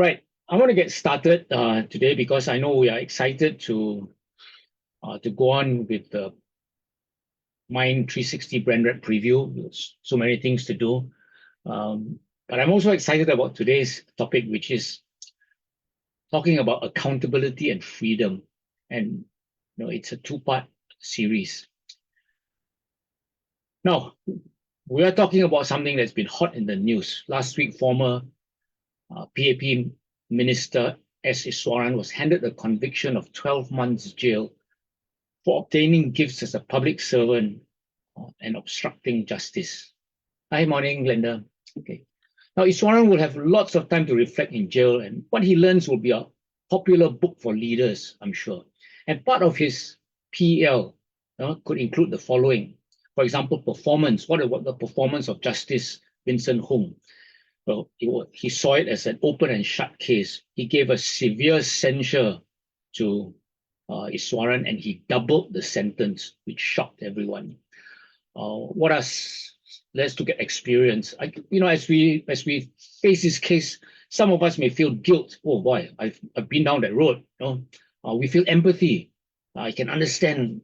Right. I want to get started today because I know we are excited to go on with the Mind 360 brand rep preview. There's so many things to do. But I'm also excited about today's topic, which is talking about accountability and freedom. And it's a two-part series. Now, we are talking about something that's been hot in the news. Last week, former PAP Minister S. Iswaran was handed a conviction of 12 months jail for obtaining gifts as a public servant and obstructing justice. Hi, morning, Glenda. Okay. Now, Iswaran will have lots of time to reflect in jail, and what he learns will be a popular book for leaders, I'm sure. And part of his PL could include the following. For example, performance. What about the performance of Justice Vincent Hung? Well, he saw it as an open and shut case. He gave a severe censure to Iswaran, and he doubled the sentence, which shocked everyone. Let's look at experience. As we face this case, some of us may feel guilt. Oh boy, I've been down that road. We feel empathy. I can understand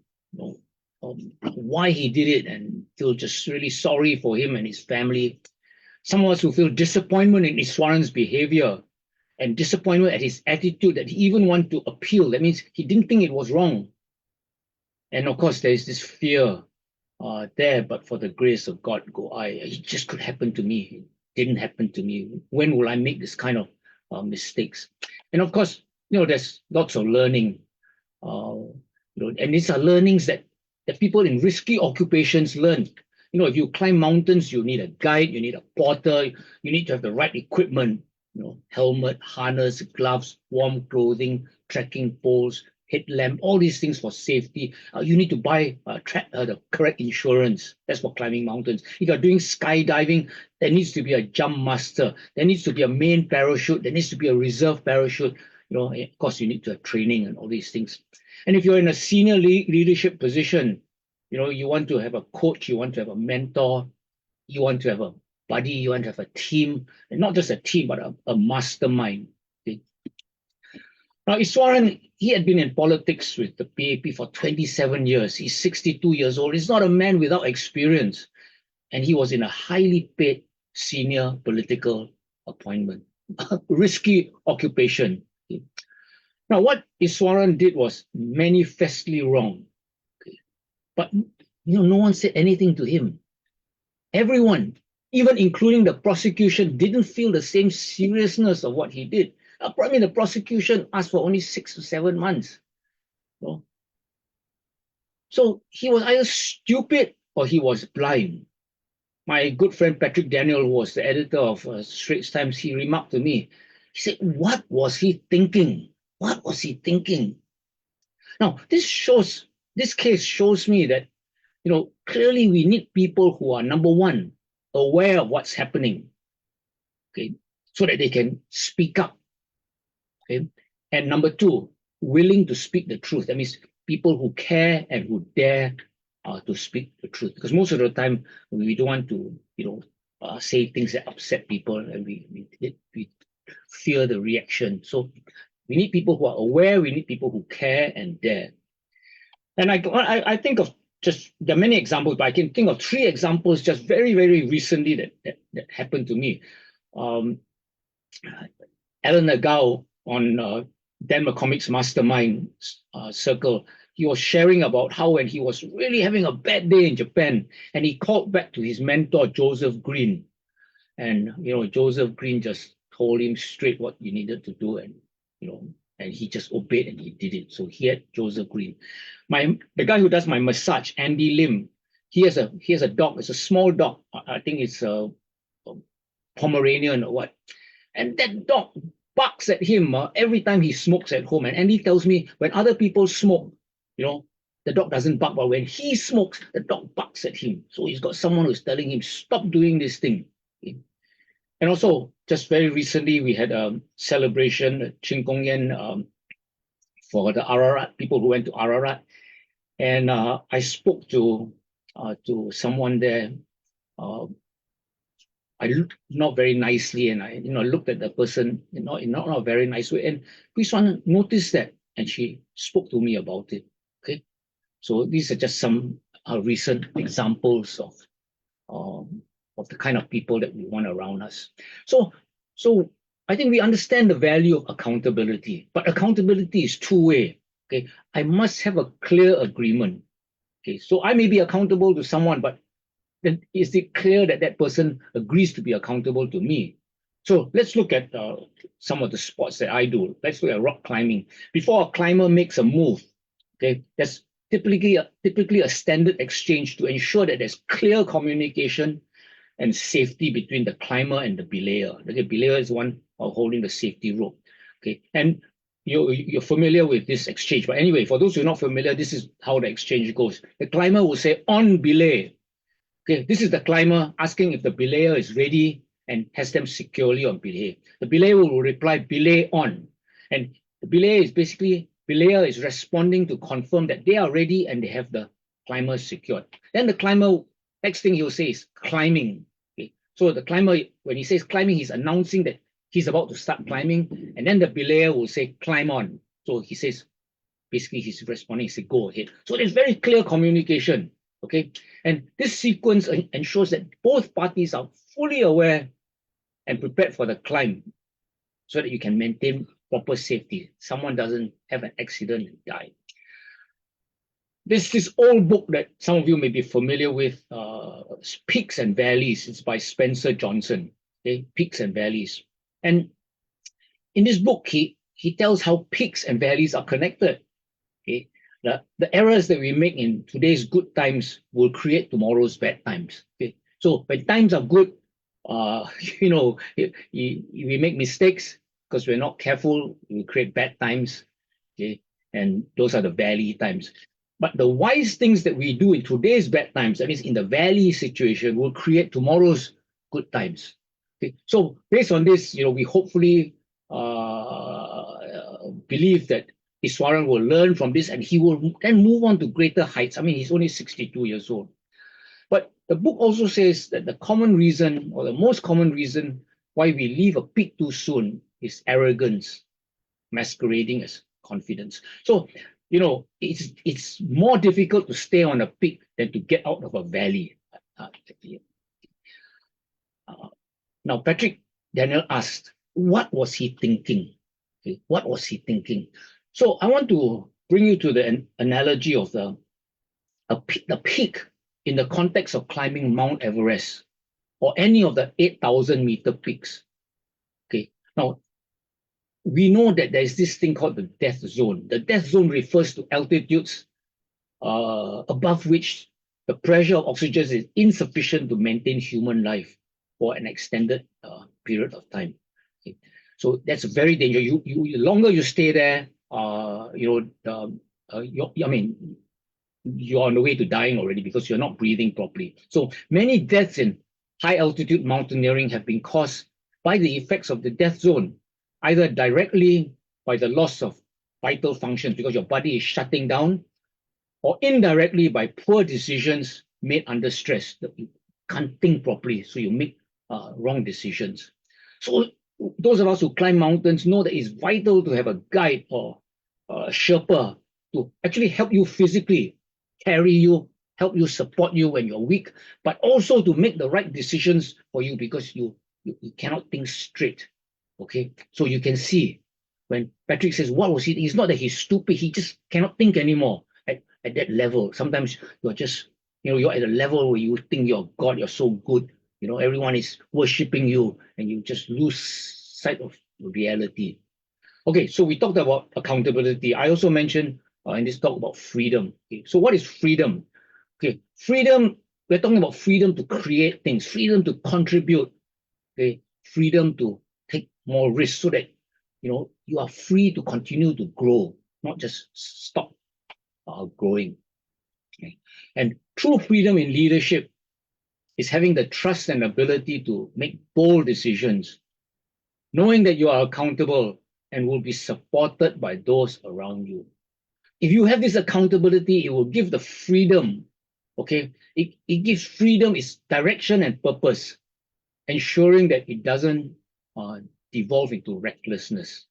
why he did it and feel just really sorry for him and his family. Some of us who feel disappointment in Iswaran's behavior and disappointment at his attitude, that he even wanted to appeal. That means he didn't think it was wrong. And of course, there's this fear there, but for the grace of God, it just could happen to me. It didn't happen to me. When will I make this kind of mistakes? And of course, there's lots of learning. And these are learnings that people in risky occupations learn. If you climb mountains, you need a guide, you need a porter, you need to have the right equipment, helmet, harness, gloves, warm clothing, trekking poles, headlamp, all these things for safety. You need to buy the correct insurance. That's for climbing mountains. If you're doing skydiving, there needs to be a jump master. There needs to be a main parachute. There needs to be a reserve parachute. Of course, you need to have training and all these things. And if you're in a senior leadership position, you want to have a coach, you want to have a mentor, you want to have a buddy, you want to have a team, and not just a team, but a mastermind. Okay? Now, Iswaran, he had been in politics with the PAP for 27 years. He's 62 years old. He's not a man without experience. And he was in a highly paid senior political appointment, a risky occupation. Okay? Now, what Iswaran did was manifestly wrong. But no one said anything to him. Everyone, even including the prosecution, didn't feel the same seriousness of what he did. The prosecution asked for only 6 to 7 months. So he was either stupid or he was blind. My good friend Patrick Daniel, who was the editor of Straits Times, he remarked to me, he said, what was he thinking? What was he thinking? Now, this case shows me that, clearly we need people who are, number one, aware of what's happening, okay, so that they can speak up, okay? And number two, willing to speak the truth. That means people who care and who dare to speak the truth. Because most of the time, we don't want to, say things that upset people, and we fear the reaction. So we need people who are aware, we need people who care and dare. And I think of there are many examples, but I can think of 3 examples just very, very recently that happened to me. Alan Nagao on Dan McCormick's Mastermind Circle, he was sharing about how when he was really having a bad day in Japan, and he called back to his mentor, Joseph Green. And, Joseph Green just told him straight what you needed to do, and, and he just obeyed and he did it. So he had Joseph Green. The guy who does my massage, Andy Lim, he has a dog. It's a small dog. I think it's a Pomeranian or what. And that dog barks at him every time he smokes at home. And Andy tells me when other people smoke, the dog doesn't bark, but when he smokes, the dog barks at him. So he's got someone who's telling him, stop doing this thing. Okay? And also, just very recently, we had a celebration, Ching Kong Yen, for the Ararat, people who went to Ararat. And I spoke to someone there I looked not very nicely, and I looked at the person in not a very nice way. And Swan noticed that, and she spoke to me about it. Okay, so these are just some recent examples of the kind of people that we want around us. So I think we understand the value of accountability, but accountability is two-way. Okay, I must have a clear agreement. Okay, so I may be accountable to someone, but then is it clear that that person agrees to be accountable to me? So let's look at some of the sports that I do. Let's look at rock climbing. Before a climber makes a move, okay, there's typically a standard exchange to ensure that there's clear communication and safety between the climber and the belayer. The belayer is one holding the safety rope. Okay, and you're familiar with this exchange. But anyway, for those who are not familiar, this is how the exchange goes. The climber will say, "On belay." Okay, this is the climber asking if the belayer is ready and has them securely on belay. The belayer will reply, "Belay on." And the belayer is responding to confirm that they are ready and they have the climber secured. Then the climber, next thing he'll say is climbing. Okay, so the climber, when he says climbing, he's announcing that he's about to start climbing. And then the belayer will say, "Climb on." So he says, basically he's responding, he says, "Go ahead." So there's very clear communication. Okay, and this sequence ensures that both parties are fully aware and prepared for the climb so that you can maintain proper safety. Someone doesn't have an accident and die. This old book that some of you may be familiar with, Peaks and Valleys. It's by Spencer Johnson. Okay, Peaks and Valleys. And in this book, he tells how peaks and valleys are connected. Okay, the errors that we make in today's good times will create tomorrow's bad times. Okay, so when times are good, we make mistakes because we're not careful. We create bad times. Okay, and those are the valley times. But the wise things that we do in today's bad times, that means in the valley situation, will create tomorrow's good times. Okay, so based on this, we hopefully believe that Iswaran will learn from this and he will then move on to greater heights. I mean, he's only 62 years old. But the book also says that the common reason, or the most common reason, why we leave a peak too soon is arrogance masquerading as confidence. So, it's more difficult to stay on a peak than to get out of a valley. Now, Patrick Daniel asked, what was he thinking? Okay, what was he thinking? So I want to bring you to the analogy of the peak in the context of climbing Mount Everest or any of the 8,000-meter peaks. Okay, now we know that there is this thing called the death zone. The death zone refers to altitudes above which the pressure of oxygen is insufficient to maintain human life for an extended period of time. Okay. So that's very dangerous. The longer you stay there, you're on the way to dying already because you're not breathing properly. So many deaths in high altitude mountaineering have been caused by the effects of the death zone, either directly by the loss of vital functions because your body is shutting down, or indirectly by poor decisions made under stress. You can't think properly, so you make wrong decisions. So those of us who climb mountains know that it's vital to have a guide or a Sherpa to actually help you physically, carry you, help you, support you when you're weak, but also to make the right decisions for you because you cannot think straight. Okay, so you can see when Patrick says, what was he? It's not that he's stupid, he just cannot think anymore at that level. Sometimes you're just, you're at a level where you think you're God, you're so good, everyone is worshiping you and you just lose sight of reality. Okay, so we talked about accountability. I also mentioned in this talk about freedom. Okay, so what is freedom? Okay, freedom, we're talking about freedom to create things, freedom to contribute, okay, freedom to take more risks so that you are free to continue to grow, not just stop growing. Okay. And true freedom in leadership is having the trust and ability to make bold decisions, knowing that you are accountable and will be supported by those around you. If you have this accountability, it will give the freedom, okay? It gives freedom its direction and purpose. ensuring that it doesn't devolve into recklessness.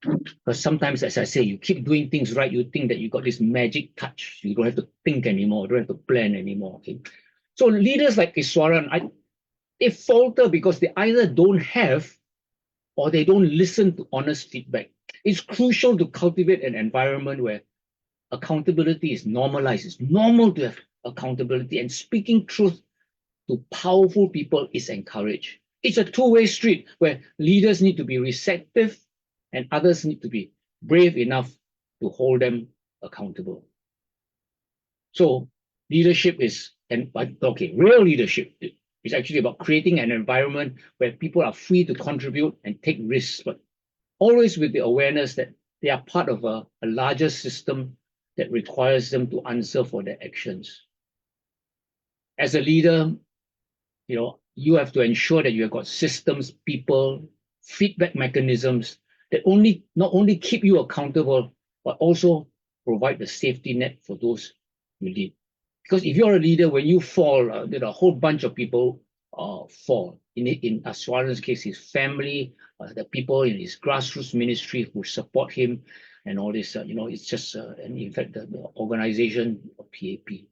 Because sometimes, as I say, you keep doing things right, you think that you got this magic touch. You don't have to think anymore, don't have to plan anymore. Okay. So leaders like Iswaran, they falter because they either don't have or they don't listen to honest feedback. It's crucial to cultivate an environment where accountability is normalized. It's normal to have accountability, and speaking truth to powerful people is encouraged. It's a two-way street where leaders need to be receptive and others need to be brave enough to hold them accountable. So leadership is, real leadership is actually about creating an environment where people are free to contribute and take risks, but always with the awareness that they are part of a larger system that requires them to answer for their actions. As a leader, you have to ensure that you have got systems, people, feedback mechanisms that not only keep you accountable, but also provide the safety net for those you lead. Because if you're a leader, when you fall, a whole bunch of people fall. In Aswaran's case, his family, the people in his grassroots ministry who support him, and all this. It's just, and in fact, the organization of PAP.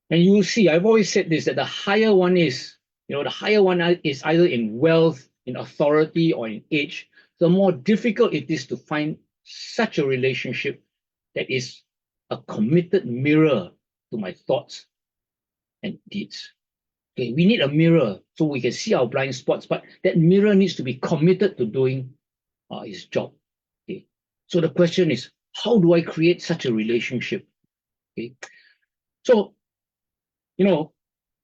And you will see, I've always said this, that the higher one is, the higher one is either in wealth, in authority, or in age, the more difficult it is to find such a relationship that is a committed mirror to my thoughts and deeds. Okay, we need a mirror so we can see our blind spots, but that mirror needs to be committed to doing its job. Okay, so the question is, how do I create such a relationship? Okay, so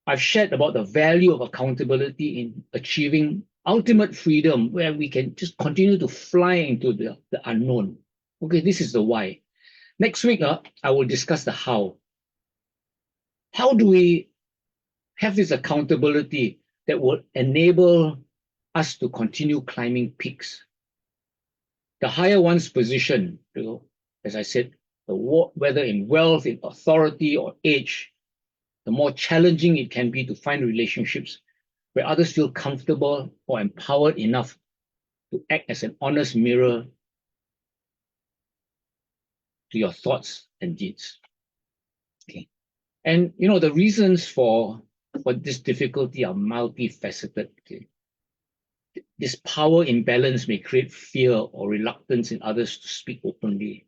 I've shared about the value of accountability in achieving ultimate freedom, where we can just continue to fly into the unknown. Okay, this is the why. Next week, I will discuss the how. How do we have this accountability that will enable us to continue climbing peaks? The higher one's position, as I said, whether in wealth, in authority, or age, the more challenging it can be to find relationships where others feel comfortable or empowered enough to act as an honest mirror to your thoughts and deeds. Okay. And the reasons for this difficulty are multifaceted. Okay. This power imbalance may create fear or reluctance in others to speak openly.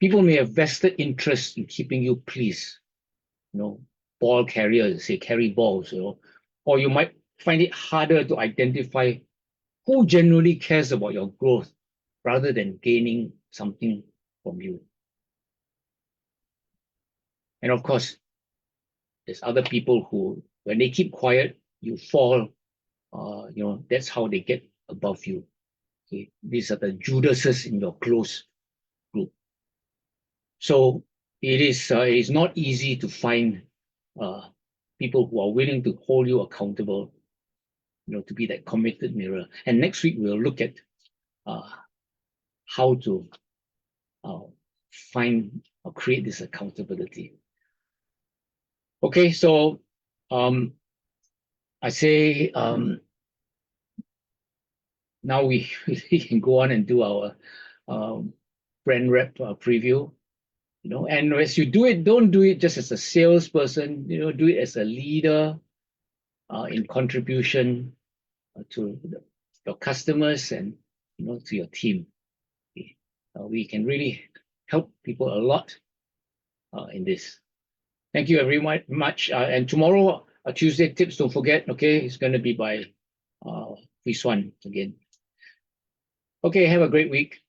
People may have vested interest in keeping you pleased. Ball carriers, say carry balls, or you might find it harder to identify who genuinely cares about your growth rather than gaining something from you. And of course, there's other people who, when they keep quiet, you fall. That's how they get above you. Okay? These are the Judases in your close group. So it is not easy to find people who are willing to hold you accountable, to be that committed mirror. And next week we'll look at how to find or create this accountability. Okay, so I say now we can go on and do our brand rep preview. And as you do it, don't do it just as a salesperson, do it as a leader in contribution to your customers and, to your team. Okay. We can really help people a lot in this. Thank you very much. And tomorrow, Tuesday tips, don't forget, okay, it's going to be by Swan again. Okay, have a great week.